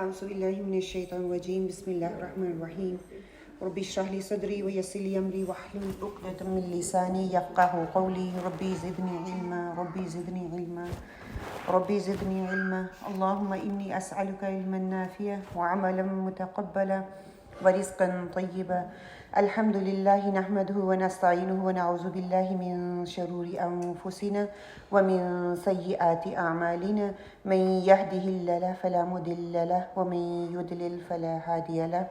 اعوذ باللہ من الشیطان الرجیم بسم اللہ الرحمن الرحیم رب اشرح لی صدری ویسر لی امری واحلل عقدۃ من لسانی یفقهوا قولی ربی زدنی علما ربی زدنی علما ربی زدنی علما اللهم انی اسألک علما نافعا وعملا متقبلا ورزقا طیبا الحمد للہ نحمده ونستعینه ونعوذ باللہ من شرور انفسنا ومن سیئات اعمالنا من يهده الله فلا مضل له ومن يضلل فلا هادي له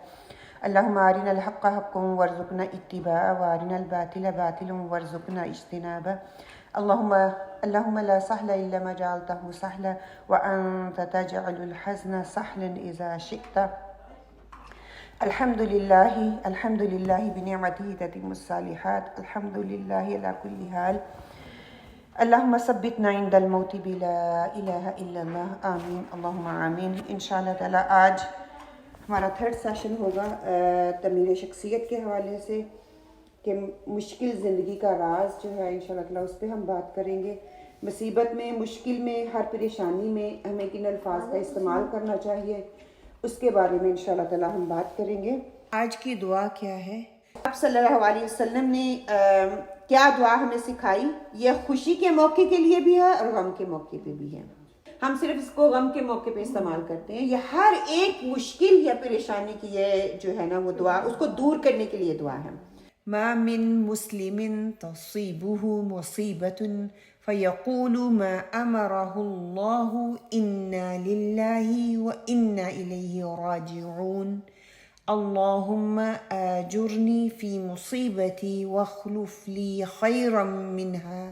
اللهم ارنا الحق حقا وارزقنا اتباعه وارنا الباطل باطلا وارزقنا اجتنابه اللهم لا سهل الا ما جعلته سهلا وانت تجعل الحزن سهلا اذا شئت الحمد للہ بنعمتہ تتم الصالحات الحمد للہ علی کل حال اللہم ثبتنا عند الموت بلا الہ الا اللہ آمین اللہم آمین۔ انشاءاللہ تعالی آج ہمارا تھرڈ سیشن ہوگا تعمیر شخصیت کے حوالے سے کہ مشکل زندگی کا راز جو ہے انشاءاللہ تعالی اس پہ ہم بات کریں گے۔ مصیبت میں، مشکل میں، ہر پریشانی میں ہمیں کن الفاظ کا استعمال کرنا چاہیے، اس کے بارے میں انشاءاللہ تعالی ہم بات کریں گے۔ آج کی دعا کیا ہے؟ آپ صلی اللہ علیہ وسلم نے کیا دعا ہمیں سکھائی؟ یہ خوشی کے موقع کے لیے بھی ہے اور غم کے موقع پہ بھی ہے۔ ہم صرف اس کو غم کے موقع پہ استعمال کرتے ہیں۔ یہ ہر ایک مشکل یا پریشانی کی یہ جو ہے نا وہ دعا، اس کو دور کرنے کے لیے دعا ہے۔ ما من مسلم تصيبه مصيبة فيقول ما أمره الله إنا لله وإنا إليه راجعون اللهم آجرني في مصيبتي واخلف لي خيرا منها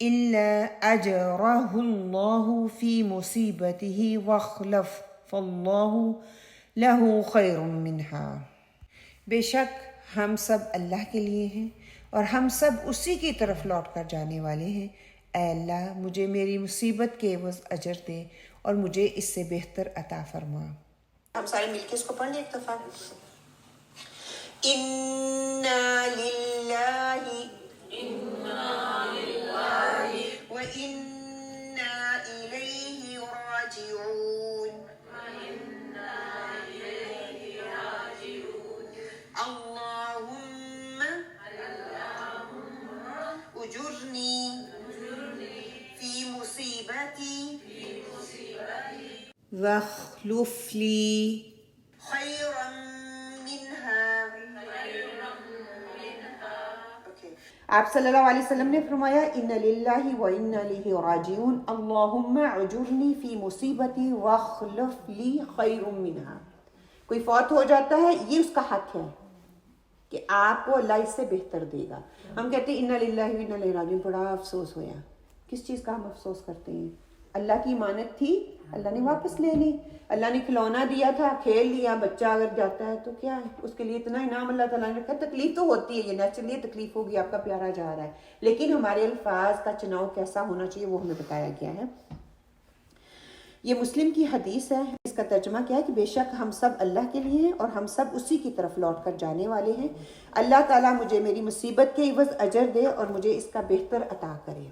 إلا أجره الله في مصيبته واخلف فالله له خير منها۔ بے شک ہم سب اللہ کے لیے ہیں اور ہم سب اسی کی طرف لوٹ کر جانے والے ہیں۔ اے اللہ مجھے میری مصیبت کے عوض اجر دے اور مجھے اس سے بہتر عطا فرما۔ ہم سارے مل کے اس کو پڑھ لیں ایک دفعہ۔ اِنَّا لِلَّهِ وَإِنَّا إِلَيْهِ راجعون اللهم اجرني في مصيبتي واخلف لي خيرا منها۔ آپ صلی اللہ علیہ وسلم نے فرمایا ان للہ وانا الیہ راجعون اللہم اجرنی فی مصیبتی واخلف لی خیر منها۔ کوئی فوت ہو جاتا ہے، یہ اس کا حق ہے کہ آپ کو اللہ اس سے بہتر دے گا۔ ہم کہتے ہیں انا للہ و انا الیہ راجعون، بڑا افسوس ہویا۔ کس چیز کا ہم افسوس کرتے ہیں؟ اللہ کی امانت تھی، اللہ نے واپس لے لی۔ اللہ نے کھلونا دیا تھا، کھیل لیا، بچہ اگر جاتا ہے تو کیا ہے، اس کے لیے اتنا انعام اللہ تعالیٰ نے رکھا۔ تکلیف تو ہوتی ہے، یہ نیچرلی تکلیف ہوگی، آپ کا پیارا جا رہا ہے، لیکن ہمارے الفاظ کا چناؤ کیسا ہونا چاہیے وہ ہمیں بتایا گیا ہے۔ یہ مسلم کی حدیث ہے، اس کا ترجمہ کیا ہے کہ بے شک ہم سب اللہ کے لیے ہیں اور ہم سب اسی کی طرف لوٹ کر جانے والے ہیں۔ اللہ تعالیٰ مجھے میری مصیبت کے عوض اجر دے اور مجھے اس کا بہتر عطا کرے۔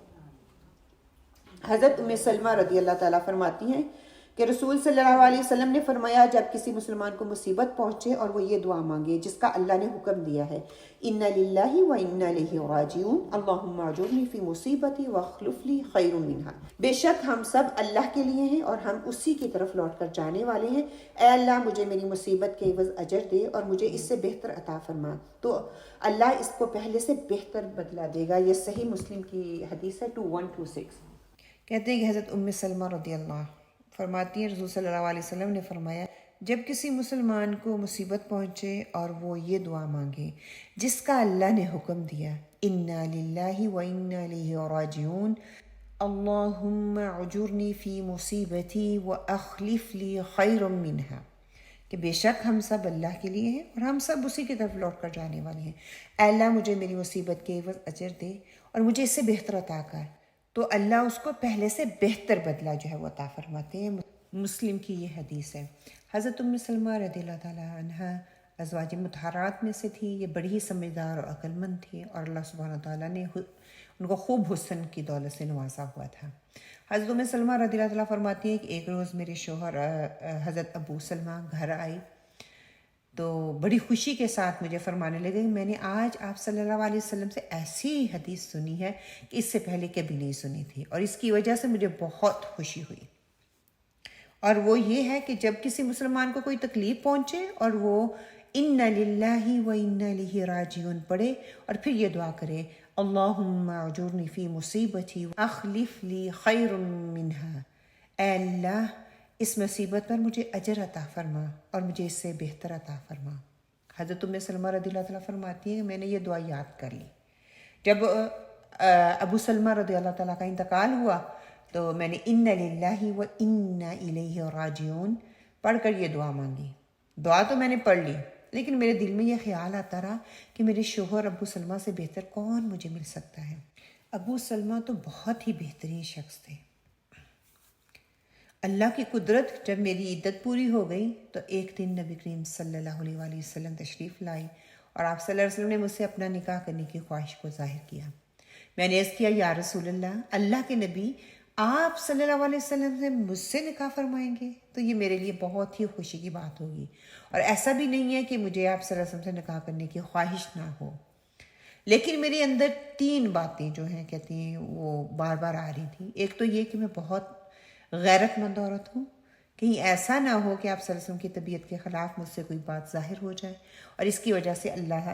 حضرت ام سلمہ رضی اللہ تعالیٰ فرماتی ہیں کہ رسول صلی اللہ علیہ وسلم نے فرمایا جب کسی مسلمان کو مصیبت پہنچے اور وہ یہ دعا مانگے جس کا اللہ نے حکم دیا ہے، انا للہ و انا الیہ راجعون اللہم اجرنی فی مصیبتی واخلف لی خیر منہا۔ بے شک ہم سب اللہ کے لیے ہیں اور ہم اسی کی طرف لوٹ کر جانے والے ہیں۔ اے اللہ مجھے میری مصیبت کے عوض اجر دے اور مجھے اس سے بہتر عطا فرما، تو اللہ اس کو پہلے سے بہتر بدلہ دے گا۔ یہ صحیح مسلم کی حدیث ہے 2126۔ کہتے ہیں کہ حضرت ام سلمہ رضی اللہ فرماتی ہیں رسول صلی اللہ علیہ وسلم نے فرمایا جب کسی مسلمان کو مصیبت پہنچے اور وہ یہ دعا مانگے جس کا اللہ نے حکم دیا، انا للہ و انا الیہ راجعون اللہم اجرنی فی مصیبتی واخلف لی خیر منہا، کہ بے شک ہم سب اللہ کے لیے ہیں اور ہم سب اسی کی طرف لوٹ کر جانے والے ہیں۔ اے اللہ مجھے میری مصیبت کے عوض اجر دے اور مجھے اس سے بہتر عطا کر، تو اللہ اس کو پہلے سے بہتر بدلہ جو ہے وہ عطا فرماتے ہیں۔ مسلم کی یہ حدیث ہے۔ حضرت ام سلمہ رضی اللہ تعالیٰ عنہ ازواج مطہرات میں سے تھی۔ یہ بڑی ہی سمجھدار اور عقل مند تھی اور اللہ سبحانہ تعالیٰ نے ان کو خوب حسن کی دولت سے نوازا ہوا تھا۔ حضرت ام سلمہ رضی اللہ تعالیٰ فرماتی ہیں کہ ایک روز میرے شوہر حضرت ابو سلمہ گھر آئے تو بڑی خوشی کے ساتھ مجھے فرمانے لگے کہ میں نے آج آپ صلی اللہ علیہ وسلم سے ایسی حدیث سنی ہے کہ اس سے پہلے کبھی نہیں سنی تھی، اور اس کی وجہ سے مجھے بہت خوشی ہوئی، اور وہ یہ ہے کہ جب کسی مسلمان کو کوئی تکلیف پہنچے اور وہ اِنَّ لِلَّهِ وَإِنَّ إِلَيْهِ راجعون پڑھے اور پھر یہ دعا کرے اللہم اجرنی فی مصیبتی اخلف لی خیر منها، اے اللہ اس مصیبت پر مجھے اجر عطا فرما اور مجھے اس سے بہتر عطا فرما۔ حضرت ام سلمہ رضی اللہ تعالیٰ فرماتی ہیں کہ میں نے یہ دعا یاد کر لی۔ جب ابو سلمہ رضی اللہ تعالیٰ کا انتقال ہوا تو میں نے اِنَّ لِلَّهِ وَإِنَّ إِلَيْهِ راجعون پڑھ کر یہ دعا مانگی۔ دعا تو میں نے پڑھ لی، لیکن میرے دل میں یہ خیال آتا رہا کہ میرے شوہر ابو سلمہ سے بہتر کون مجھے مل سکتا ہے۔ ابو سلمہ تو بہت ہی بہترین شخص تھے۔ اللہ کی قدرت، جب میری عدت پوری ہو گئی تو ایک دن نبی کریم صلی اللہ علیہ وآلہ وسلم تشریف لائے اور آپ صلی اللہ علیہ وسلم نے مجھ سے اپنا نکاح کرنے کی خواہش کو ظاہر کیا۔ میں نے عرض کیا یا رسول اللہ کے نبی آپ صلی اللہ علیہ وسلم سے مجھ سے نکاح فرمائیں گے تو یہ میرے لیے بہت ہی خوشی کی بات ہوگی، اور ایسا بھی نہیں ہے کہ مجھے آپ صلی اللہ علیہ وسلم سے نکاح کرنے کی خواہش نہ ہو، لیکن میرے اندر 3 باتیں جو ہیں کہتی ہیں وہ بار بار آ رہی تھیں۔ ایک تو یہ کہ میں بہت غیرت مند عورت ہوں، کہیں ایسا نہ ہو کہ آپ صلی اللہ علیہ وسلم کی طبیعت کے خلاف مجھ سے کوئی بات ظاہر ہو جائے اور اس کی وجہ سے اللہ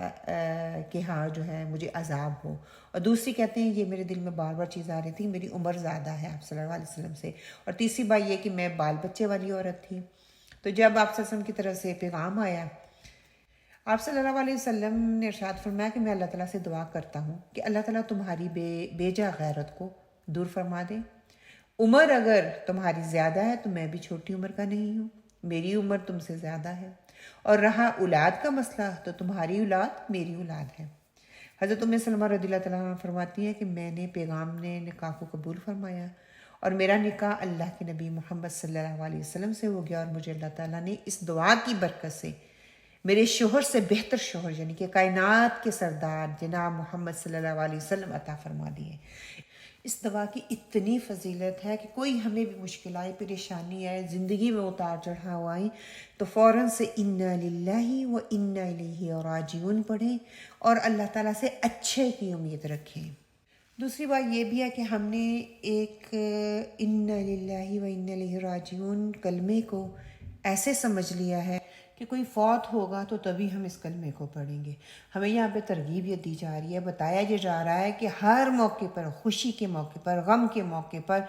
کے ہاں جو ہے مجھے عذاب ہو، اور دوسری کہتے ہیں یہ میرے دل میں بار بار چیز آ رہی تھی میری عمر زیادہ ہے آپ صلی اللہ علیہ وسلم سے، اور تیسری بات یہ کہ میں بال بچے والی عورت تھی۔ تو جب آپ صلی اللہ علیہ وسلم کی طرف سے پیغام آیا، آپ صلی اللہ علیہ وسلم نے ارشاد فرمایا کہ میں اللہ تعالیٰ سے دعا کرتا ہوں کہ اللہ تعالیٰ تمہاری بیجا غیرت کو دور فرما دے۔ عمر اگر تمہاری زیادہ ہے تو میں بھی چھوٹی عمر کا نہیں ہوں، میری عمر تم سے زیادہ ہے، اور رہا اولاد کا مسئلہ تو تمہاری اولاد میری اولاد ہے۔ حضرت ام سلمہ رضی اللہ تعالیٰ عنہ فرماتی ہیں کہ میں نے پیغام نے نکاح کو قبول فرمایا اور میرا نکاح اللہ کے نبی محمد صلی اللہ علیہ وسلم سے ہو گیا، اور مجھے اللہ تعالیٰ نے اس دعا کی برکت سے میرے شوہر سے بہتر شوہر یعنی کہ کائنات کے سردار جناب محمد صلی اللہ علیہ وسلم عطا فرما دیے۔ اس دعا کی اتنی فضیلت ہے کہ کوئی ہمیں بھی مشکل آئے، پریشانی آئے، زندگی میں اتار چڑھاؤ آئیں تو فوراً سے اِنَّ لِلَّهِ وَإِنَّ إِلَيْهِ راجعون پڑھیں اور اللہ تعالیٰ سے اچھے کی امید رکھیں۔ دوسری بات یہ بھی ہے کہ ہم نے ایک اِنَّ لِلَّهِ وَإِنَّ إِلَيْهِ راجعون کلمے کو ایسے سمجھ لیا ہے کہ کوئی فوت ہوگا تو تبھی ہم اس کلمے کو پڑھیں گے۔ ہمیں یہاں پہ ترغیب یہ دی جا رہی ہے، بتایا یہ جا رہا ہے کہ ہر موقع پر، خوشی کے موقع پر، غم کے موقع پر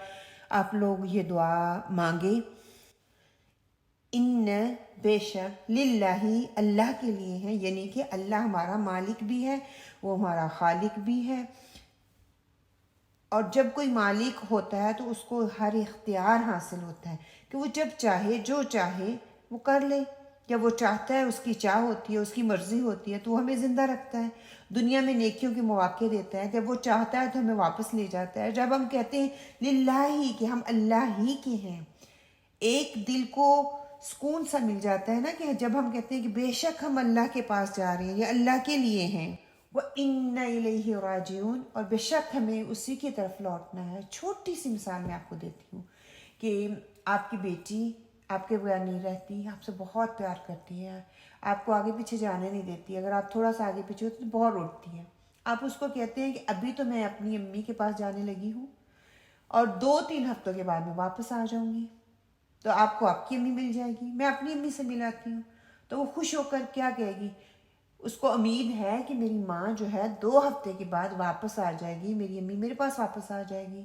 آپ لوگ یہ دعا مانگے، ان بے شک للہ اللہ کے لیے ہے، یعنی کہ اللہ ہمارا مالک بھی ہے، وہ ہمارا خالق بھی ہے، اور جب کوئی مالک ہوتا ہے تو اس کو ہر اختیار حاصل ہوتا ہے کہ وہ جب چاہے جو چاہے وہ کر لے، جب وہ چاہتا ہے اس کی چاہ ہوتی ہے، اس کی مرضی ہوتی ہے تو وہ ہمیں زندہ رکھتا ہے، دنیا میں نیکیوں کے مواقع دیتا ہے، جب وہ چاہتا ہے تو ہمیں واپس لے جاتا ہے۔ جب ہم کہتے ہیں للہ ہی کہ ہم اللہ ہی کے ہیں، ایک دل کو سکون سا مل جاتا ہے نا کہ جب ہم کہتے ہیں کہ بے شک ہم اللہ کے پاس جا رہے ہیں، یہ اللہ کے لیے ہیں، وَإِنَّ إِلَيْهِ راجعون، اور بے شک ہمیں اسی کی طرف لوٹنا ہے۔ چھوٹی سی مثال میں آپ کو دیتی ہوں کہ آپ کی بیٹی آپ کے بغیر نہیں رہتی، آپ سے بہت پیار کرتی ہے، آپ کو آگے پیچھے جانے نہیں دیتی، اگر آپ تھوڑا سا آگے پیچھے ہوتے تو بہت روٹتی ہے۔ آپ اس کو کہتے ہیں کہ ابھی تو میں اپنی امی کے پاس جانے لگی ہوں اور 2-3 ہفتوں کے بعد میں واپس آ جاؤں گی، تو آپ کو آپ کی امی مل جائے گی، میں اپنی امی سے ملاتی ہوں، تو وہ خوش ہو کر کیا کہے گی، اس کو امید ہے کہ میری ماں جو ہے 2 ہفتے کے بعد واپس آ جائے گی، میری امی میرے پاس واپس آ جائے گی،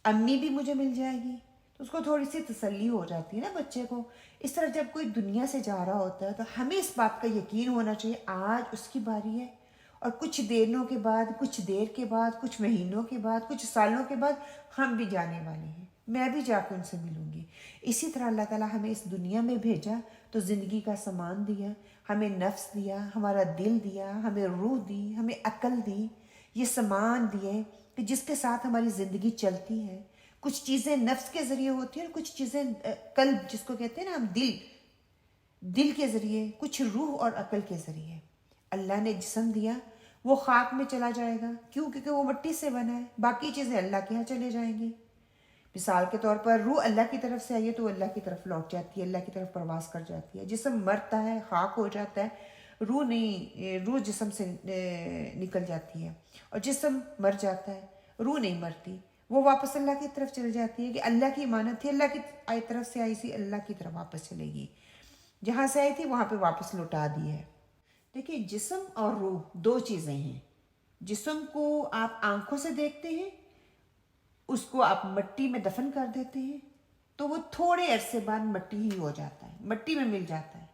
امی بھی مجھے مل جائے گی، تو اس کو تھوڑی سی تسلی ہو جاتی ہے نا بچے کو۔ اس طرح جب کوئی دنیا سے جا رہا ہوتا ہے تو ہمیں اس بات کا یقین ہونا چاہیے آج اس کی باری ہے، اور کچھ دنوں کے بعد، کچھ دیر کے بعد، کچھ مہینوں کے بعد، کچھ سالوں کے بعد ہم بھی جانے والے ہیں، میں بھی جا کے ان سے ملوں گی۔ اسی طرح اللہ تعالیٰ ہمیں اس دنیا میں بھیجا تو زندگی کا سامان دیا، ہمیں نفس دیا، ہمارا دل دیا، ہمیں روح دی، ہمیں عقل دی، یہ سامان دیے کہ جس کے ساتھ ہماری زندگی چلتی ہے۔ کچھ چیزیں نفس کے ذریعے ہوتی ہیں اور کچھ چیزیں قلب جس کو کہتے ہیں نا ہم دل کے ذریعے، کچھ روح اور عقل کے ذریعے۔ اللہ نے جسم دیا وہ خاک میں چلا جائے گا. کیوں؟ کیونکہ وہ مٹی سے بنا ہے. باقی چیزیں اللہ کے ہاں چلے جائیں گی. مثال کے طور پر روح اللہ کی طرف سے آئی ہے تو اللہ کی طرف لوٹ جاتی ہے, اللہ کی طرف پرواز کر جاتی ہے. جسم مرتا ہے, خاک ہو جاتا ہے, روح نہیں, روح جسم سے نکل جاتی ہے. اور جسم مر جاتا ہے, روح نہیں مرتی, وہ واپس اللہ کی طرف چل جاتی ہے کہ اللہ کی امانت تھی, اللہ کی طرف سے آئی سی, اللہ کی طرف واپس چلے گی. جہاں سے آئی تھی وہاں پہ واپس لوٹا دی ہے. دیکھیے جسم اور روح دو چیزیں ہیں. جسم کو آپ آنکھوں سے دیکھتے ہیں, اس کو آپ مٹی میں دفن کر دیتے ہیں تو وہ تھوڑے عرصے بعد مٹی ہی ہو جاتا ہے, مٹی میں مل جاتا ہے.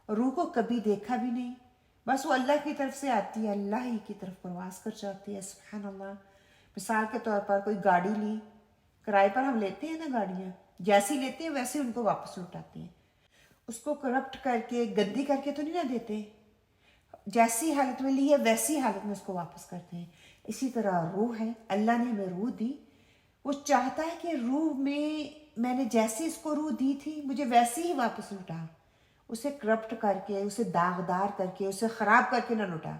روح کو کبھی دیکھا بھی نہیں, بس وہ اللہ کی طرف سے آتی ہے, اللہ ہی کی طرف پرواز کر جاتی ہے. سبحان اللہ. مثال کے طور پر کوئی گاڑی لی, کرائے پر ہم لیتے ہیں نا گاڑیاں, جیسی لیتے ہیں ویسے ان کو واپس لوٹاتے ہیں. اس کو کرپٹ کر کے, گندی کر کے تو نہیں نہ دیتے, جیسی حالت میں لی ہے ویسی حالت میں اس کو واپس کرتے ہیں. اسی طرح روح ہے, اللہ نے ہمیں روح دی, وہ چاہتا ہے کہ روح میں نے جیسی اس کو روح دی تھی مجھے ویسی ہی واپس لوٹا. اسے کرپٹ کر کے, اسے داغدار کر کے, اسے خراب کر کے نہ لوٹا.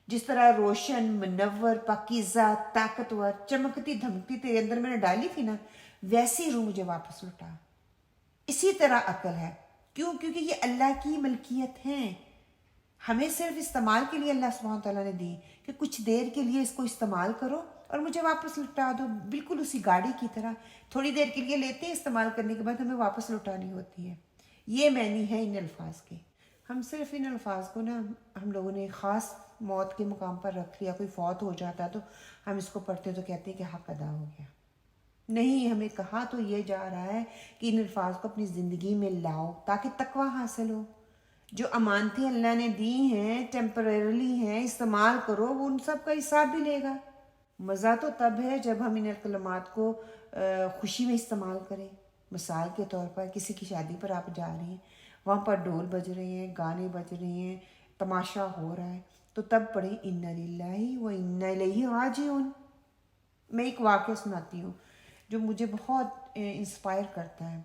جس طرح روشن, منور, پاکیزہ, طاقتور, چمکتی دھمکتی تیرے اندر میں نے ڈالی تھی نا, ویسی روح مجھے واپس لوٹا. اسی طرح عقل ہے. کیوں؟ کیونکہ یہ اللہ کی ملکیت ہیں, ہمیں صرف استعمال کے لیے اللہ سبحانہ تعالیٰ نے دی کہ کچھ دیر کے لیے اس کو استعمال کرو اور مجھے واپس لوٹا دو. بالکل اسی گاڑی کی طرح تھوڑی دیر کے لیے لیتے ہیں, استعمال کرنے کے بعد ہمیں واپس لوٹانی ہوتی ہے. یہ معنی ہے ان الفاظ کے. ہم صرف ان الفاظ کو نا ہم لوگوں نے خاص موت کے مقام پر رکھ لیا. کوئی فوت ہو جاتا ہے تو ہم اس کو پڑھتے تو کہتے ہیں کہ حق ادا ہو گیا. نہیں, ہمیں کہا تو یہ جا رہا ہے کہ ان الفاظ کو اپنی زندگی میں لاؤ تاکہ تقویٰ حاصل ہو. جو امانتیں اللہ نے دی ہیں, ٹیمپریرلی ہیں, استعمال کرو, وہ ان سب کا حساب بھی لے گا. مزہ تو تب ہے جب ہم ان کلمات کو خوشی میں استعمال کریں. مثال کے طور پر کسی کی شادی پر آپ جا رہے ہیں, وہاں پر ڈھول بج رہے ہیں, گانے بج رہے ہیں, تماشا ہو رہا ہے, تو تب پڑھیں انا للہ و انا الیہ راجعون. میں ایک واقعہ سناتی ہوں جو مجھے بہت انسپائر کرتا ہے.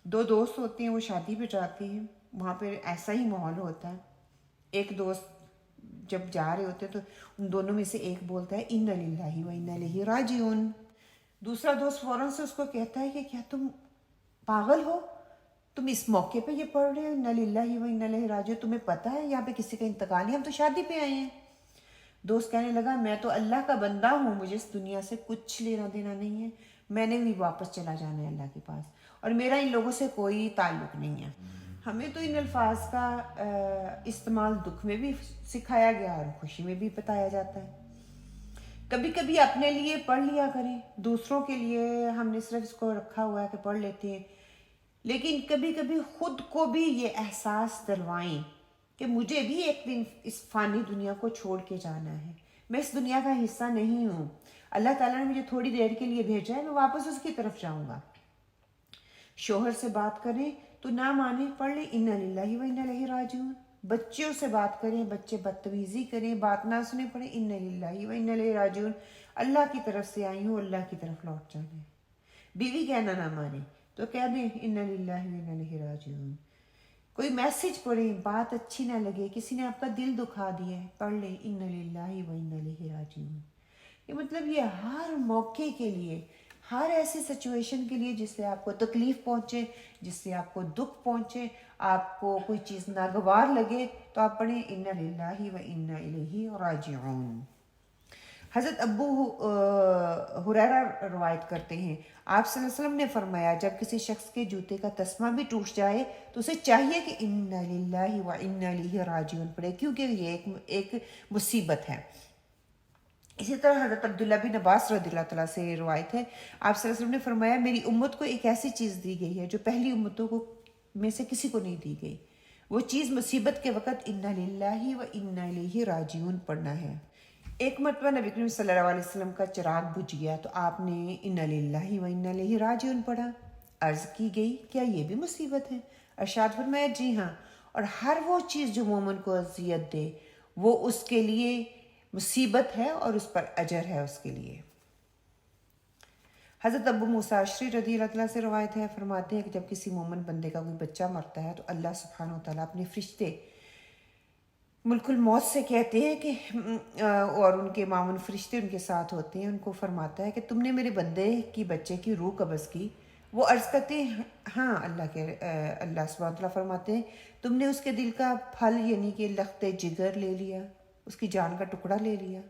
دو دوست ہوتے ہیں, وہ شادی پہ جاتے ہیں, وہاں پہ ایسا ہی ماحول ہوتا ہے. ایک دوست جب جا رہے ہوتے ہیں تو ان دونوں میں سے ایک بولتا ہے انا للہ و انا الیہ راجعون. دوسرا دوست فوراً سے اس کو کہتا ہے کہ کیا تم پاگل ہو, تم اس موقع پہ یہ پڑھ رہے ہو انا للہ و انا الیہ راجعون, تمہیں پتہ ہے یہاں پہ کسی کا انتقال ہے, ہم تو شادی پہ آئے ہیں. دوست کہنے لگا میں تو اللہ کا بندہ ہوں, مجھے اس دنیا سے کچھ لینا دینا نہیں ہے, میں نے بھی واپس چلا جانا ہے اللہ کے پاس, اور میرا ان لوگوں سے کوئی تعلق نہیں ہے. ہمیں تو ان الفاظ کا استعمال دکھ میں بھی سکھایا گیا اور خوشی میں بھی بتایا جاتا ہے. کبھی کبھی اپنے لیے پڑھ لیا کریں, دوسروں کے لیے ہم نے صرف اس کو رکھا ہوا ہے کہ پڑھ لیتے ہیں, لیکن کبھی کبھی خود کو بھی یہ احساس دلوائیں کہ مجھے بھی ایک دن اس فانی دنیا کو چھوڑ کے جانا ہے, میں اس دنیا کا حصہ نہیں ہوں, اللہ تعالیٰ نے مجھے تھوڑی دیر کے لیے بھیجا ہے, میں واپس اس کی طرف جاؤں گا. شوہر سے بات کریں تو نہ مانے, پڑھ لیں انا للہ و انا الیہ راجعون. بچوں سے بات کریں, بچے بدتمیزی کریں, بات نہ سنیں, پڑھیں انا للہ و انا الیہ راجعون, اللہ کی طرف سے آئی ہوں, اللہ کی طرف لوٹ جانا ہے. بیوی کہنا نہ مانے تو کہہ دیں انا للہ و انا الیہ راجعون. کوئی میسج پڑھیں, بات اچھی نہ لگے, کسی نے آپ کا دل دکھا دیا ہے, پڑھ لیں انا للہ و انا الیہ راجعون. یہ مطلب یہ ہر موقع کے لیے, ہر ایسی سچویشن کے لیے جس سے آپ کو تکلیف پہنچے, جس سے آپ کو دکھ پہنچے, آپ کو کوئی چیز ناگوار لگے, تو آپ پڑھیں انا للہ و انا الیہ راجعون. حضرت ابو ہریرہ روایت کرتے ہیں, آپ صلی اللہ علیہ وسلم نے فرمایا جب کسی شخص کے جوتے کا تسمہ بھی ٹوٹ جائے تو اسے چاہیے کہ انا للہ و انا الیہ راجعون پڑھے, کیونکہ یہ ایک مصیبت ہے. اسی طرح حضرت عبداللہ بن عباس رضی اللہ تعالیٰ سے روایت ہے, آپ صلی اللہ علیہ وسلم نے فرمایا میری امت کو ایک ایسی چیز دی گئی ہے جو پہلی امتوں کو میں سے کسی کو نہیں دی گئی, وہ چیز مصیبت کے وقت انا للہ و انا الیہ راجعون پڑھنا ہے. ایک مرتبہ نبی کریم صلی اللہ علیہ وسلم کا چراغ بجھ گیا تو آپ نے انا للہ و انا الیہ راجعون پڑھا. عرض کی گئی کیا یہ بھی مصیبت ہے؟ ارشاد فرمایا جی ہاں, اور ہر وہ چیز جو مومن کو اذیت دے وہ اس کے لیے مصیبت ہے اور اس پر اجر ہے اس کے لیے. حضرت ابو موسیٰ اشعری رضی اللہ تعالیٰ سے روایت ہے, فرماتے ہیں کہ جب کسی مومن بندے کا کوئی بچہ مرتا ہے تو اللہ سبحانہ و تعالیٰ اپنے فرشتے ملک الموت سے کہتے ہیں کہ اور ان کے معاون فرشتے ان کے ساتھ ہوتے ہیں، ان کو فرماتا ہے کہ تم نے میرے بندے کی بچے کی روح قبض کی. وہ عرض کرتے ہیں ہاں اللہ سبحانہ تعالیٰ فرماتے ہیں تم نے اس کے دل کا پھل یعنی کہ لخت جگر لے لیا، اس کی جان کا ٹکڑا لے لیا.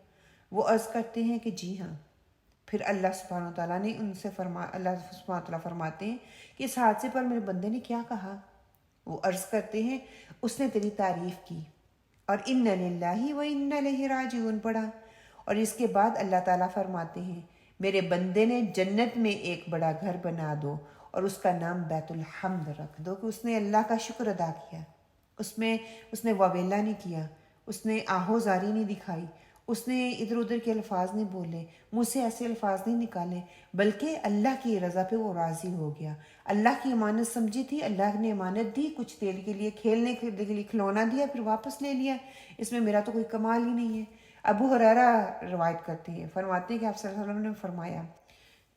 وہ عرض کرتے ہیں کہ جی ہاں. پھر اللہ سبحانہ تعالیٰ نے ان سے اللہ سبحانہ تعالیٰ فرماتے ہیں کہ اس حادثے پر میرے بندے نے کیا کہا. وہ عرض کرتے ہیں اس نے تیری تعریف کی اور اِنَّ لِلَّهِ وَإِنَّ إِلَيْهِ راجعون پڑھا. اور اس کے بعد اللہ تعالیٰ فرماتے ہیں میرے بندے نے جنت میں ایک بڑا گھر بنا دو اور اس کا نام بیت الحمد رکھ دو، کہ اس نے اللہ کا شکر ادا کیا، اس نے واویلا نہیں کیا، اس نے آہوزاری نہیں دکھائی، اس نے ادھر ادھر کے الفاظ نہیں بولے، منہ سے ایسے الفاظ نہیں نکالے، بلکہ اللہ کی رضا پہ وہ راضی ہو گیا. اللہ کی امانت سمجھی تھی، اللہ نے امانت دی، کچھ دیر کے لیے کھیلنے کے لیے کھلونا دیا، پھر واپس لے لیا. اس میں میرا تو کوئی کمال ہی نہیں ہے. ابو ہریرہ روایت کرتے ہیں، فرماتے ہیں کہ آپ صلی اللہ علیہ وسلم نے فرمایا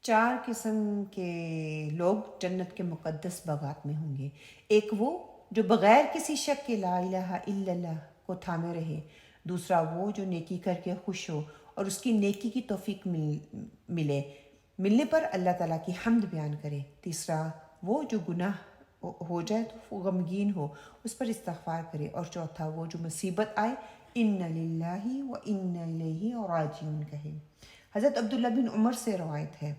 4 قسم کے لوگ جنت کے مقدس باغات میں ہوں گے. ایک وہ جو بغیر کسی شک کے لا الہ الا اللہ کو تھامے رہے، دوسرا وہ جو نیکی کر کے خوش ہو اور اس کی نیکی کی توفیق ملنے پر اللہ تعالیٰ کی حمد بیان کرے، تیسرا وہ جو گناہ ہو جائے تو غمگین ہو اس پر استغفار کرے، اور چوتھا وہ جو مصیبت آئے اِنَّ لِلَّهِ وَإِنَّ إِلَيْهِ راجعون کہے. حضرت عبداللہ بن عمر سے روایت ہے،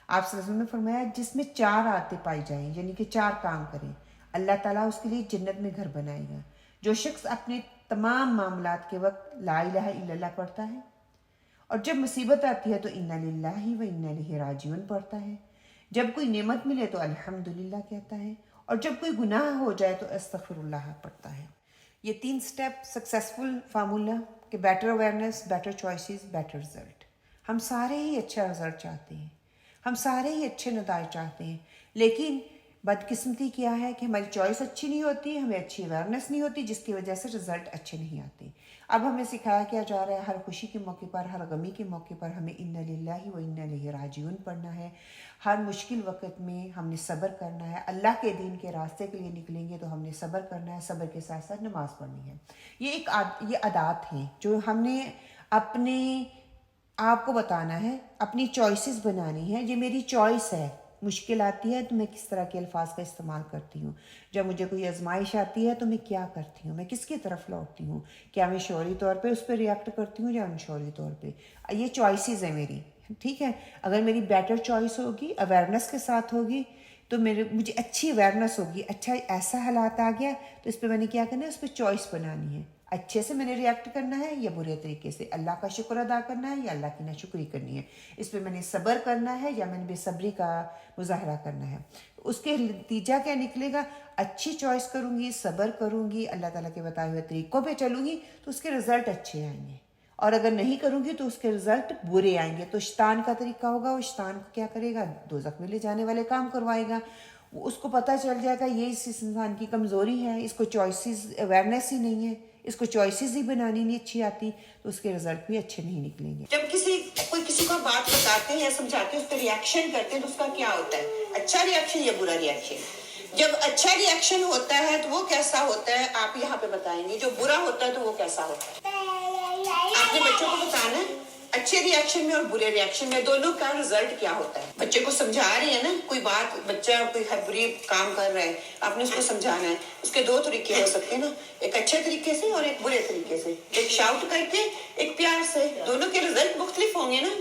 آپ صلی اللہ علیہ وسلم نے فرمایا جس میں 4 عادتیں پائی جائیں یعنی کہ 4 کام کریں، اللہ تعالیٰ اس کے لیے جنت میں گھر بنائے گا. جو شخص اپنے تمام معاملات کے وقت لا الہ الا اللہ پڑھتا ہے، اور جب مصیبت آتی ہے تو اِنَّ لِلَّهِ وَإِنَّ إِلَيْهِ راجعون پڑھتا ہے، جب کوئی نعمت ملے تو الحمدللہ کہتا ہے، اور جب کوئی گناہ ہو جائے تو استغفر اللہ پڑھتا ہے. یہ 3 سٹیپ سکسیسفل فارمولا کہ better awareness, better choices, better result. ہم سارے ہی اچھا رزلٹ چاہتے ہیں، ہم سارے ہی اچھے نتائج چاہتے ہیں، لیکن بدقسمتی کیا ہے کہ ہماری چوائس اچھی نہیں ہوتی، ہمیں اچھی اویئرنیس نہیں ہوتی، جس کی وجہ سے رزلٹ اچھے نہیں آتے. اب ہمیں سکھایا کیا جا رہا ہے ہر خوشی کے موقع پر، ہر غمی کے موقع پر ہمیں اِنَّ لِلَّهِ وَإِنَّ إِلَيْهِ راجعون پڑھنا ہے. ہر مشکل وقت میں ہم نے صبر کرنا ہے. اللہ کے دین کے راستے کے لیے نکلیں گے تو ہم نے صبر کرنا ہے، صبر کے ساتھ ساتھ نماز پڑھنی ہے. یہ عادات ہیں جو ہم نے اپنے آپ کو بتانا ہے، اپنی چوائسیز بنانی ہے. یہ میری چوائس ہے، مشکل آتی ہے تو میں کس طرح کے الفاظ کا استعمال کرتی ہوں، جب مجھے کوئی آزمائش آتی ہے تو میں کیا کرتی ہوں، میں کس کی طرف لوٹتی ہوں، کیا میں شعوری طور پہ اس پہ ریئیکٹ کرتی ہوں یا انشعوری طور پہ. یہ چوائسیز ہیں میری، ٹھیک ہے. اگر میری بیٹر چوائس ہوگی، اویئرنیس کے ساتھ ہوگی، تو مجھے اچھی اویئرنیس ہوگی، اچھا ایسا حالات آ گیا تو اس پہ میں نے کیا کرنا ہے، اس پہ چوائس بنانی ہے. اچھے سے میں نے ریئیکٹ کرنا ہے یا برے طریقے سے، اللہ کا شکر ادا کرنا ہے یا اللہ کی ناشکری کرنی ہے، اس پہ میں نے صبر کرنا ہے یا میں نے بے صبری کا مظاہرہ کرنا ہے. اس کے نتیجہ کیا نکلے گا، اچھی چوائس کروں گی، صبر کروں گی، اللہ تعالیٰ کے بتائے ہوئے طریقوں پہ چلوں گی تو اس کے رزلٹ اچھے آئیں گے. اور اگر نہیں کروں گی تو اس کے رزلٹ برے آئیں گے. تو شیطان کا طریقہ ہوگا، وہ شیطان کو کیا کرے گا، دوزخ میں لے جانے والے کام کروائے گا. اس کو پتہ چل جائے گا یہ اس انسان کی کمزوری ہے، اس کو چوائسیز اویئرنیس ہی نہیں ہے، اس کو چوائسیز ہی بنانی نہیں اچھی آتی، تو اس کے رزلٹ بھی اچھے نہیں نکلیں گے. جب کوئی کسی کو بات بتاتے ہیں یا سمجھاتے ہیں، اس پہ ریئیکشن کرتے ہیں تو اس کا کیا ہوتا ہے، اچھا ریئیکشن یا برا ریئیکشن. جب اچھا ریئیکشن ہوتا ہے تو وہ کیسا ہوتا ہے آپ یہاں پہ بتائیں گے، جو برا ہوتا ہے تو وہ کیسا ہوتا ہے. آپ نے بچوں کو بتانا ہے اچھے ریئیکشن میں اور برے ریئیکشن میں دونوں کا رزلٹ کیا ہوتا ہے. بچے کو سمجھا رہی ہے نا، کوئی بات بچہ کوئی بری کام کر رہا ہے، آپ نے اس کو سمجھانا ہے. اس کے 2 طریقے ہو سکتے ہیں نا، ایک اچھے طریقے سے اور ایک برے طریقے سے، ایک شاؤٹ کر کے ایک پیار سے. دونوں کے رزلٹ مختلف ہوں گے نا.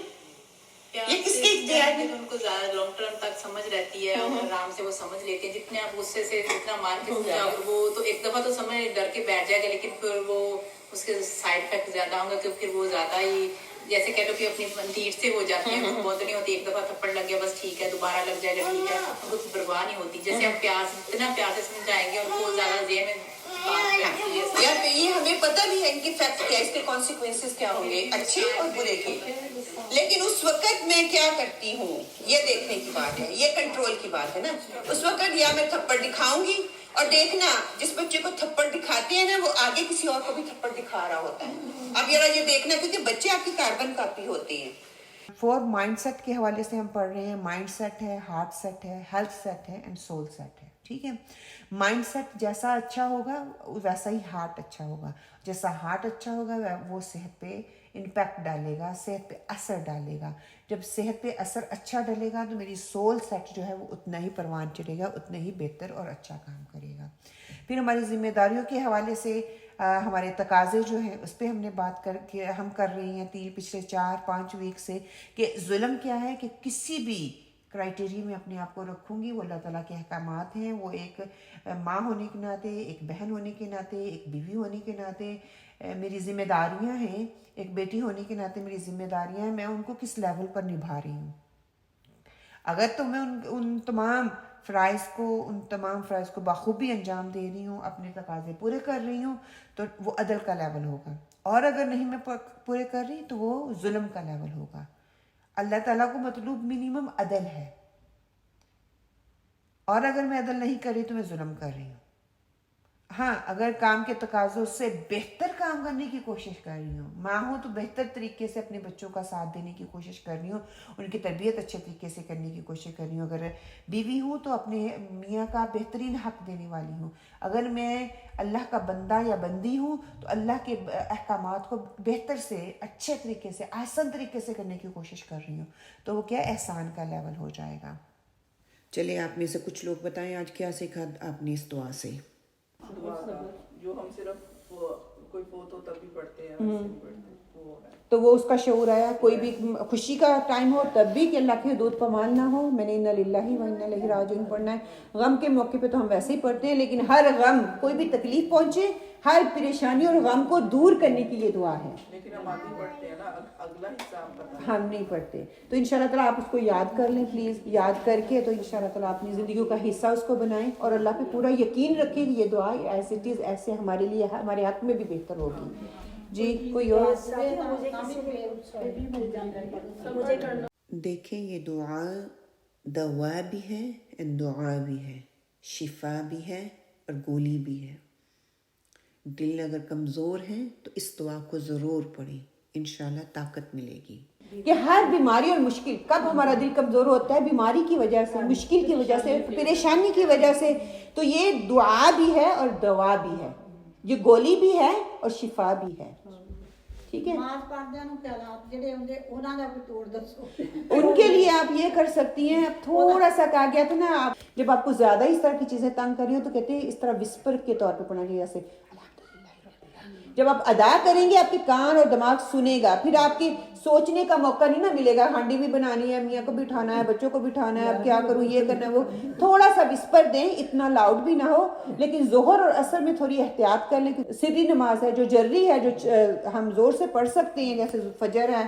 یہ کس کے اختیار میں ان کو زیادہ لانگ ٹرم تک سمجھ رہتی ہے اور آرام سے وہ سمجھ لیتے ہیں. جتنے آپ غصے سے جتنا مار کے سمجھاؤ وہ تو ایک دفعہ تو سمجھ ڈر کے بیٹھ جائے گا، لیکن پھر وہ اس کے سائڈ افیکٹ زیادہ ہوں گے کہ پھر وہ زیادہ ہی جیسے کہہ لو کہ اپنی تیر سے ہو جاتی ہے، بہت نہیں ہوتی. ایک دفعہ تھپڑ لگ گیا بس ٹھیک ہے، دوبارہ لگ جائے گا ٹھیک ہے، کچھ پرواہ نہیں ہوتی. جیسے ہم اتنا پیار سے سمجھائیں گے ان کو زیادہ ذہن میں یار یہ ہمیں پتہ بھی ہے ان کی فیکٹ کیا، اس کے کانسیکوینسز کیا ہوں گے اچھے اور برے کے. لیکن اس وقت میں کیا کرتی ہوں یہ دیکھنے کی بات ہے، یہ کنٹرول کی بات ہے نا. اس وقت یا میں تھپڑ دکھاؤں گی، اور دیکھنا جس بچے کو تھپڑ دکھاتے ہیں نا وہ آگے کسی اور کو بھی تھپڑ دکھا رہا ہوتا ہے. اب یہ دیکھنا، کیونکہ بچے آپ کی کاربن کاپی ہوتے ہیں. 4 مائنڈ سیٹ کے حوالے سے ہم پڑھ رہے ہیں. مائنڈ سیٹ ہے، ہارٹ سیٹ ہے، ہیلتھ سیٹ ہے اینڈ سول سیٹ ہے. ٹھیک ہے. مائنڈ سیٹ جیسا اچھا ہوگا ویسا ہی ہارٹ اچھا ہوگا. جیسا ہارٹ اچھا ہوگا وہ صحت پہ امپیکٹ ڈالے گا, صحت پہ اثر ڈالے گا. جب صحت پہ اثر اچھا ڈالے گا تو میری سول سیٹ جو ہے وہ اتنا ہی پروان چڑھے گا, اتنا ہی بہتر اور اچھا کام کرے گا. پھر ہماری ذمہ داریوں کے حوالے سے ہمارے تقاضے جو ہیں اس پہ ہم نے بات ہم کر رہی ہیں پچھلے 4-5 ویک سے کہ ظلم کیا ہے. کہ کسی بھی کرائٹیریا میں اپنے آپ کو رکھوں گی, وہ اللہ تعالیٰ کے احکامات ہیں. وہ ایک ماں ہونے کے ناطے, ایک بہن ہونے کے ناطے, ایک بیوی ہونے کے ناطے میری ذمہ داریاں ہیں. ایک بیٹی ہونے کے ناطے میری ذمہ داریاں ہیں. میں ان کو کس لیول پر نبھا رہی ہوں. اگر تو میں ان تمام فرائض کو بخوبی انجام دے رہی ہوں, اپنے تقاضے پورے کر رہی ہوں, تو وہ عدل کا لیول ہوگا. اور اگر نہیں میں پورے کر رہی تو وہ ظلم کا لیول ہوگا. اللہ تعالیٰ کو مطلوب منیمم عدل ہے, اور اگر میں عدل نہیں کر رہی تو میں ظلم کر رہی ہوں. ہاں, اگر کام کے تقاضوں سے بہتر کام کرنے کی کوشش کر رہی ہوں, ماں ہوں تو بہتر طریقے سے اپنے بچوں کا ساتھ دینے کی کوشش کر رہی ہوں, ان کی تربیت اچھے طریقے سے کرنے کی کوشش کر رہی ہوں. اگر بیوی ہوں تو اپنے میاں کا بہترین حق دینے والی ہوں. اگر میں اللہ کا بندہ یا بندی ہوں تو اللہ کے احکامات کو بہتر سے, اچھے طریقے سے, آسان طریقے سے کرنے کی کوشش کر رہی ہوں. تو وہ کیا احسان کا لیول ہو جائے گا. چلے آپ میں سے کچھ لوگ بتائیں آج کیا سیکھا آپ نے اس دعا سے. جو ہم صرف کوئی فوت ہو تب بھی پڑھتے ہیں, تو وہ اس کا شعور آیا. کوئی بھی خوشی کا ٹائم ہو تب بھی کہ اللہ کی حدود پامال نہ ہو, میں نے انا للہ و انا الیہ راجعون پڑھنا ہے. غم کے موقع پہ تو ہم ویسے ہی پڑھتے ہیں, لیکن ہر غم, کوئی بھی تکلیف پہنچے, ہر پریشانی اور غم کو دور کرنے کی یہ دعا ہے. لیکن ہم آدمی پڑھتے ہیں نا, اگلا حساب پتہ ہم نہیں پڑھتے. تو انشاءاللہ تعالیٰ آپ اس کو یاد کر لیں پلیز. یاد کر کے تو انشاءاللہ تعالیٰ اپنی زندگیوں کا حصہ اس کو بنائیں, اور اللہ پہ پورا یقین رکھیں کہ یہ دعا ایز اٹ از ایسے ہمارے لیے ہمارے حق میں بھی بہتر ہوگی. جی کوئی اور. دیکھیں یہ دعا دوا بھی ہے, دعا بھی ہے, شفا بھی ہے اور گولی بھی ہے. دل اگر کمزور ہیں تو اس دعا کو ضرور پڑھیں, انشاءاللہ طاقت ملے گی. کہ ہر بیماری اور مشکل, کب ہمارا دل کمزور ہوتا ہے, بیماری کی وجہ سے, مشکل کی وجہ سے, پریشانی کی وجہ سے, تو یہ دعا بھی ہے اور دوا بھی ہے, یہ گولی بھی ہے اور شفا بھی ہے. ٹھیک ہے, ان کے لیے آپ یہ کر سکتی ہیں. اب تھوڑا سا کہا گیا تھا نا, آپ جب آپ کو زیادہ اس طرح کی چیزیں تنگ کر رہی ہو تو کہتے ہیں اس طرح وسپر کے طور پہ پڑھنا چاہیے. جیسے جب آپ ادا کریں گے آپ کے کان اور دماغ سنے گا, پھر آپ کی سوچنے کا موقع نہیں نا ملے گا. ہانڈی بھی بنانی ہے, میاں کو بٹھانا ہے, بچوں کو بٹھانا ہے, اب کیا کروں, یہ کرنا ہے, وہ. تھوڑا سا وسپر دیں, اتنا لاؤڈ بھی نہ ہو, لیکن ظہر اور عصر میں تھوڑی احتیاط کر لیں. سری نماز ہے جو جرری ہے, جو ہم زور سے پڑھ سکتے ہیں, جیسے فجر ہے,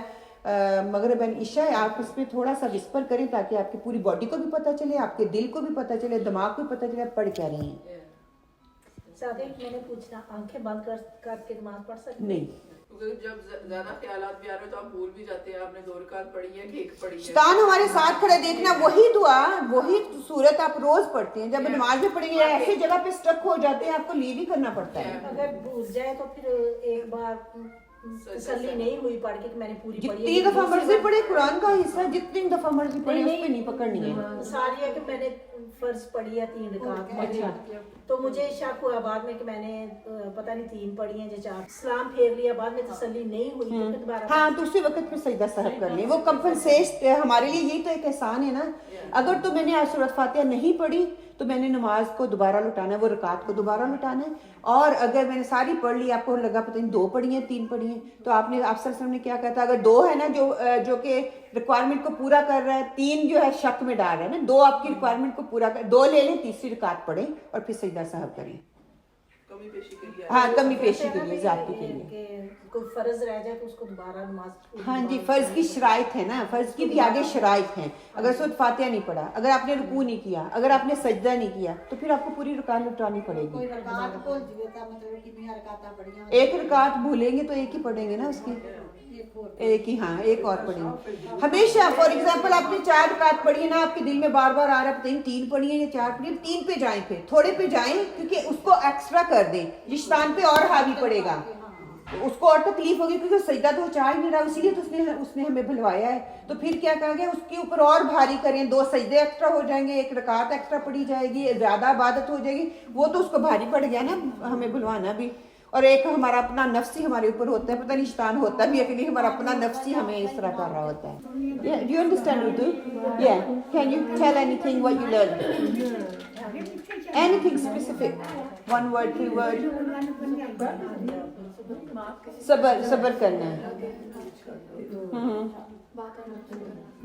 مغرب عشاء ہے, آپ اس میں تھوڑا سا وسپر کریں تاکہ آپ کی پوری باڈی کو بھی پتہ چلے, آپ کے دل کو بھی پتہ چلے, دماغ کو بھی پتہ چلے آپ پڑھ کیا رہی ہیں. میں نے پوچھنا, آنکھیں بند کر کے نماز پڑھ سکتے نہیں, کیونکہ جب زیادہ خیالات بھی آ رہے ہیں تو آپ بھول بھی جاتے ہیں آپ نے 2 رکعت پڑھی ہے کہ 1 پڑھی ہے. شیطان ہمارے ساتھ کھڑے, دیکھنا وہی دعا وہی صورت آپ روز پڑھتے ہیں. جب نماز میں پڑھیں گے ایسی جگہ پہ اسٹک ہو جاتے ہیں, آپ کو لیو ہی کرنا پڑتا ہے. اگر بھول جائے تو پھر ایک بار تسلی نہیں ہوئی پڑھ کے کہ میں نے پوری پڑھی. جتنی دفعہ مرضی پڑھے, قرآن کا حصہ جتنی دفعہ مرضی پڑھے, اس پہ نہیں پکڑنی ہے. مثال یہ ہے کہ میں نے فرض پڑھی ہے 3 رکعت, تو مجھے شک ہوا بعد میں کہ میں نے پتہ نہیں 3 پڑھی ہیں یا 4, سلام پھیر لیا, بعد میں تسلی نہیں ہوئی تو پھر دوبارہ. ہاں, تو اسی وقت پہ سجدہ سہو کر لیں. وہ کمپنسیٹ ہمارے لیے یہی تو ایک احسان ہے نا. اگر تو میں نے آج سورۃ فاتحہ نہیں پڑھی تو میں نے نماز کو دوبارہ لٹانا ہے, وہ رکعت کو دوبارہ لٹانا ہے. اور اگر میں نے ساری پڑھ لی, آپ کو لگا پتہ نہیں 2 پڑھی ہیں 3 پڑھی ہیں, تو آپ نے آپ صلی اللہ علیہ وسلم نے کیا کہا تھا, اگر 2 ہے نا جو کہ ریکوائرمنٹ کو پورا کر رہا ہے, 3 جو ہے شک میں ڈال رہا ہے نا, 2 آپ کی ریکوائرمنٹ کو پورا کر, 2 لے لیں, تیسری رکعت پڑھیں اور پھر سجدہ سہو کریں. کمی پیشی کے لیے, ہاں کمی پیشی کے لیے, ذاتی کے لیے. کہ کوئی فرض رہ جائے تو اس کو دوبارہ نماز. ہاں جی, فرض کی شرائط ہے نا, فرض کی بھی آگے شرائط ہیں. اگر سورۃ فاتحہ نہیں پڑھا, اگر آپ نے رکوع نہیں کیا, اگر آپ نے سجدہ نہیں کیا, تو پھر آپ کو پوری رکعت لٹانی پڑے گی. ایک رکعت بھولیں گے تو ایک ہی پڑھیں گے نا اس کی, ایک ہی, ہاں ایک اور پڑھیں گے ہمیشہ. فار ایگزامپل آپ نے 4 رکعت پڑھی ہے نا, آپ کے دل میں بار بار آ رہا ہے پتہ نہیں 3 پڑھی ہیں یا 4 پڑھی ہیں, 3 پہ جائیں, پھر تھوڑے پہ جائیں, کیونکہ اس کو ایکسٹرا کر دیں, شیطان پہ اور حاوی پڑے گا. اس کو اور تکلیف ہوگی کیونکہ سجدہ تو چاہ ہی نہیں رہا، اسی لیے تو اس نے ہمیں بھلوایا ہے. تو پھر کیا کہا گیا، اس کے اوپر اور بھاری کریں، 2 سجدے ایکسٹرا ہو جائیں گے، 1 رکعت ایکسٹرا پڑھی جائے گی، زیادہ عبادت ہو جائے گی. وہ تو اس کو بھاری پڑ گیا نا ہمیں بھلوانا بھی. اور ایک ہمارا اپنا نفس ہی ہمارے اوپر ہوتا ہے، پتہ نہیں شیطان ہوتا بھی ہے کہ نہیں، ہمارا اپنا نفس ہی ہمیں اس طرح کر رہا ہوتا ہے. Do you understand Urdu? Yeah. Can you tell anything what you learned? Anything specific? 1 word, 2 word? صبر کرنا ہے.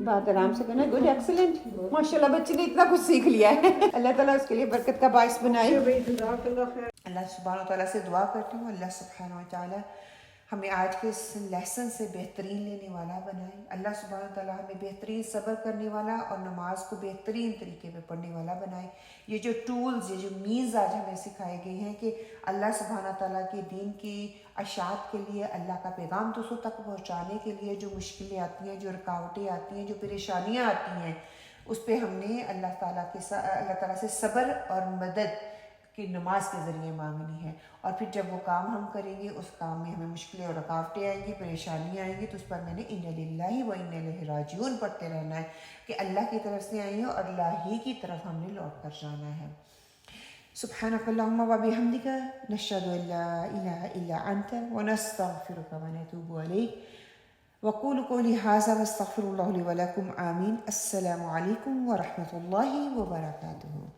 بات آرام سے کرنا. گڈ، ایکسلنٹ، ماشاء اللہ بچی نے اتنا کچھ سیکھ لیا ہے. اللہ تعالیٰ اس کے لیے برکت کا باعث بنائے. اللہ سبحانہ وتعالیٰ سے دعا کرتی ہوں اللہ سبحانہ وتعالیٰ ہمیں آج کے اس لیسن سے بہترین لینے والا بنائے. اللہ سبحانہ وتعالیٰ ہمیں بہترین صبر کرنے والا اور نماز کو بہترین طریقے پہ پڑھنے والا بنائے. یہ جو ٹولز، یہ جو مینز آج ہمیں سکھائے گئے ہیں کہ اللہ سبحانہ وتعالیٰ کے دین کی اشاعت کے لیے، اللہ کا پیغام دوسروں تک پہنچانے کے لیے جو مشکلیں آتی ہیں، جو رکاوٹیں آتی ہیں، جو پریشانیاں آتی ہیں، اس پہ ہم نے اللہ تعالیٰ سے صبر اور مدد کی نماز کے ذریعے مانگنی ہے. اور پھر جب وہ کام ہم کریں گے، اس کام میں ہمیں مشکلیں اور رکاوٹیں آئیں گی، پریشانیاں آئیں گی، تو اس پر میں نے اِنَّ لِلَّهِ وَإِنَّ إِلَيْهِ راجعون پڑھتے رہنا ہے کہ اللہ کی طرف سے آئی ہیں اور اللہ ہی کی طرف ہم نے لوٹ کر جانا ہے. سبحانك اللهم وبحمدك نشهد ان لا اله الا انت ونستغفرك ونتوب اليك وقولوا قولي هذا واستغفر الله لي ولكم. آمين. السلام عليكم ورحمة الله وبركاته.